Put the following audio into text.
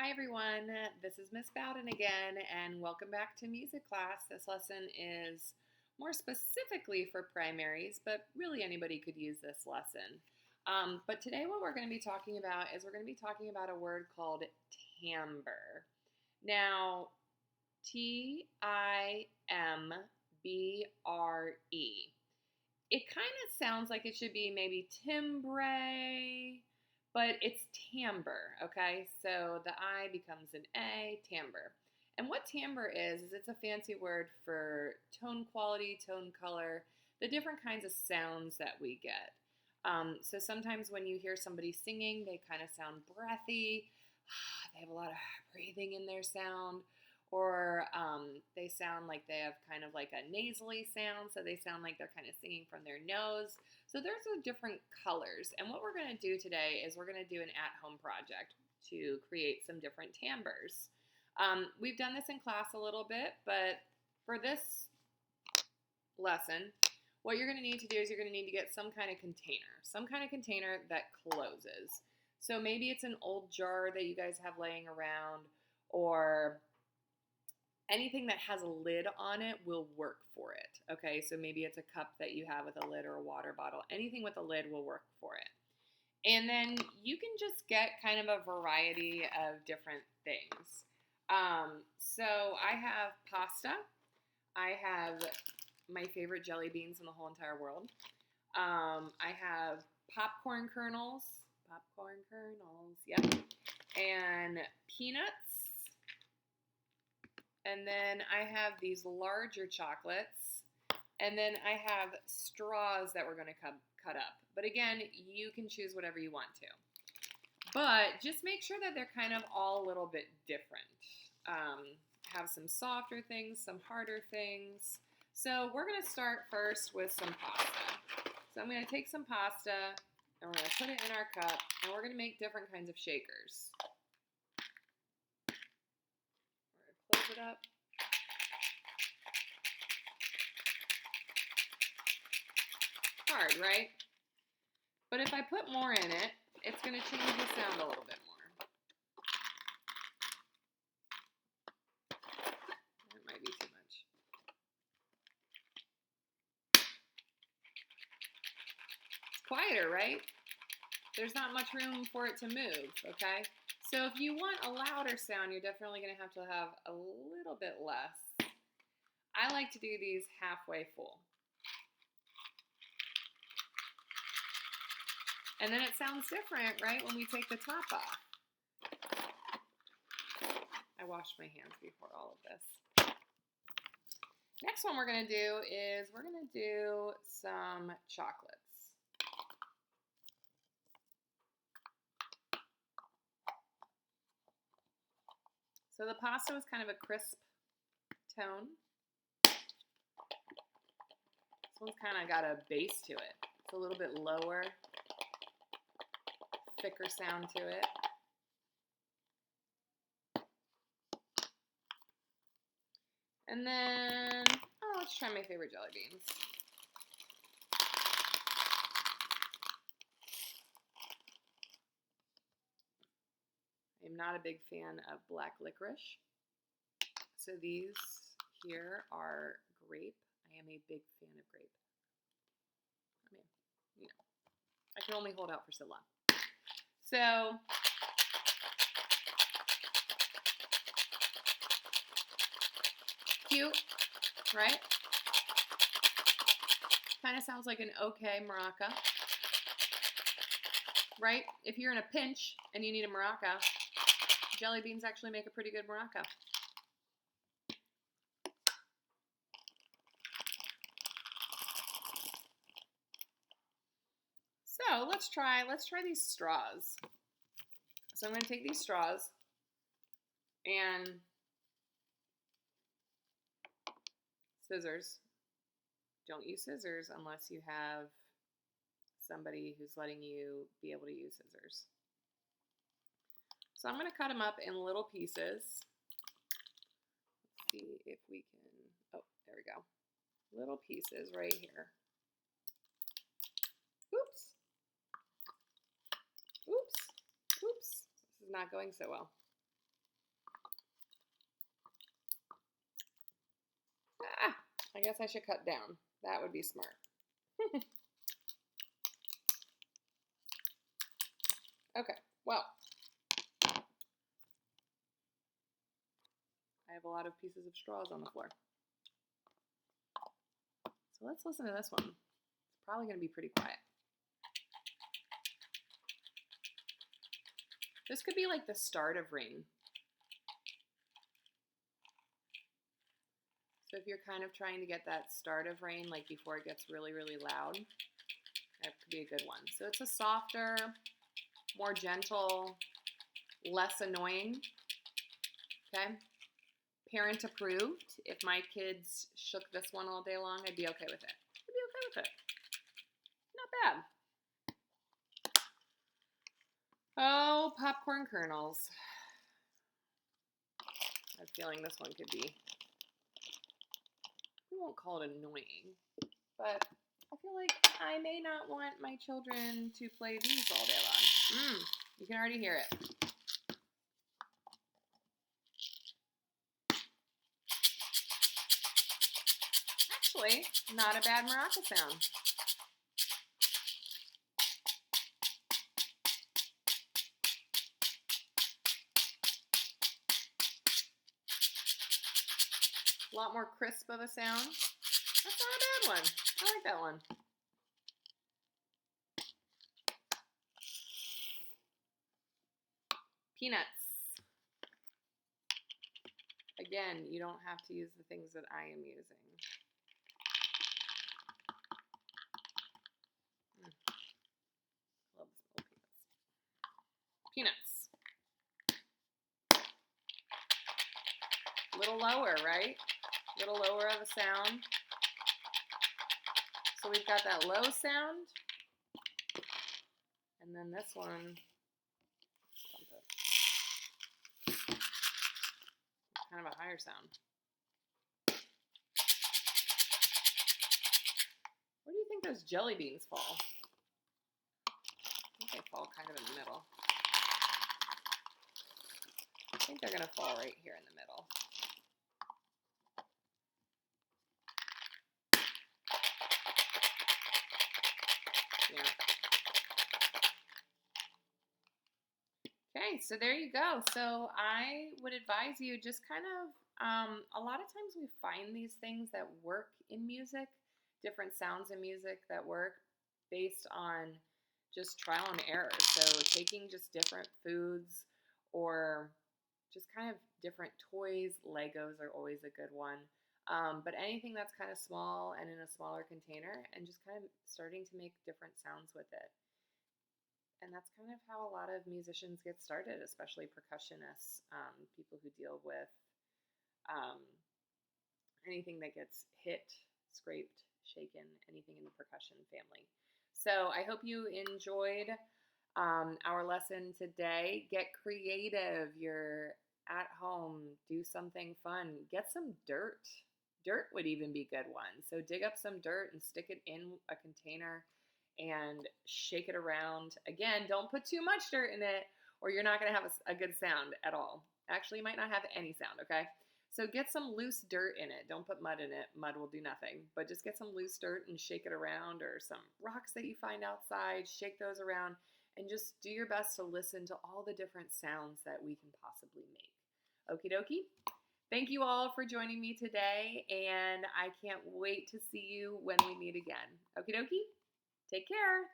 Hi everyone, this is Miss Bowden again, and welcome back to music class. This lesson is more specifically for primaries, but really anybody could use this lesson. But today what we're going to be talking about is we're going to be talking about a word called timbre. Now, Timbre. It kind of sounds like it should be maybe timbre, but it's timbre, okay? So the I becomes an A, timbre. And what timbre is it's a fancy word for tone quality, tone color, the different kinds of sounds that we get. So sometimes when you hear somebody singing, they kind of sound breathy. They have a lot of breathing in their sound. Or they sound like they have kind of like a nasally sound, so they sound like they're kind of singing from their nose. So there's different colors. And what we're going to do today is we're going to do an at-home project to create some different timbres. We've done this in class a little bit, but for this lesson, what you're going to need to do is you're going to need to get some kind of container that closes. So maybe it's an old jar that you guys have laying around, or anything that has a lid on it will work for it, okay? So maybe it's a cup that you have with a lid or a water bottle. Anything with a lid will work for it. And then you can just get kind of a variety of different things. So I have pasta. I have my favorite jelly beans in the whole entire world. I have popcorn kernels. Yep. And peanuts. And then I have these larger chocolates. And then I have straws that we're going to cut up. But again, you can choose whatever you want to. But just make sure that they're kind of all a little bit different. Have some softer things, some harder things. So we're going to start first with some pasta. So I'm going to take some pasta, and we're going to put it in our cup, and we're going to make different kinds of shakers. Close it up. Hard, right? But if I put more in it, it's going to change the sound a little bit more. That might be too much. It's quieter, right? There's not much room for it to move, okay? So if you want a louder sound, you're definitely going to have a little bit less. I like to do these halfway full. And then it sounds different, right, when we take the top off. I washed my hands before all of this. Next one we're going to do is we're going to do some chocolates. So the pasta was kind of a crisp tone. This one's kind of got a bass to it. It's a little bit lower, thicker sound to it. And then, let's try my favorite jelly beans. I'm not a big fan of black licorice. So these here are grape. I am a big fan of grape. I mean, I can only hold out for so long. So cute, right? Kind of sounds like an okay maraca, right? If you're in a pinch and you need a maraca, jelly beans actually make a pretty good maraca. So let's try these straws. So I'm going to take these straws and scissors. Don't use scissors unless you have somebody who's letting you be able to use scissors. So I'm going to cut them up in little pieces. Let's see if we can, oh, there we go. Little pieces right here. Oops. This is not going so well. Ah, I guess I should cut down. That would be smart. Okay, well, I have a lot of pieces of straws on the floor. So let's listen to this one. It's probably going to be pretty quiet. This could be like the start of rain. So if you're kind of trying to get that start of rain, like before it gets really, really loud, that could be a good one. So it's a softer, more gentle, less annoying, okay? Parent approved. If my kids shook this one all day long, I'd be okay with it. I'd be okay with it. Not bad. Oh, popcorn kernels. I have a feeling this one could be, we won't call it annoying, but I feel like I may not want my children to play these all day long. You can already hear it. Actually, not a bad maraca sound. A lot more crisp of a sound. That's not a bad one. I like that one. Peanuts. Again, you don't have to use the things that I am using. Love the smell of peanuts. Peanuts. A little lower, right? A little lower of a sound. So we've got that low sound. And then this one, kind of a higher sound. Where do you think those jelly beans fall? I think they fall kind of in the middle. I think they're going to fall right here in the middle. Yeah. Okay, so there you go. So I would advise you just kind of, a lot of times we find these things that work in music, different sounds in music that work based on just trial and error. So taking just different foods or just kind of different toys. Legos are always a good one. But anything that's kind of small and in a smaller container and just kind of starting to make different sounds with it. And that's kind of how a lot of musicians get started, especially percussionists, people who deal with anything that gets hit, scraped, shaken, anything in the percussion family. So I hope you enjoyed our lesson today. Get creative. You're at home. Do something fun. Get some dirt. Dirt would even be a good one. So dig up some dirt and stick it in a container and shake it around. Again, don't put too much dirt in it or you're not going to have a good sound at all. Actually, you might not have any sound, okay? So get some loose dirt in it. Don't put mud in it. Mud will do nothing. But just get some loose dirt and shake it around, or some rocks that you find outside. Shake those around and just do your best to listen to all the different sounds that we can possibly make. Okie dokie. Thank you all for joining me today, and I can't wait to see you when we meet again. Okie dokie. Take care.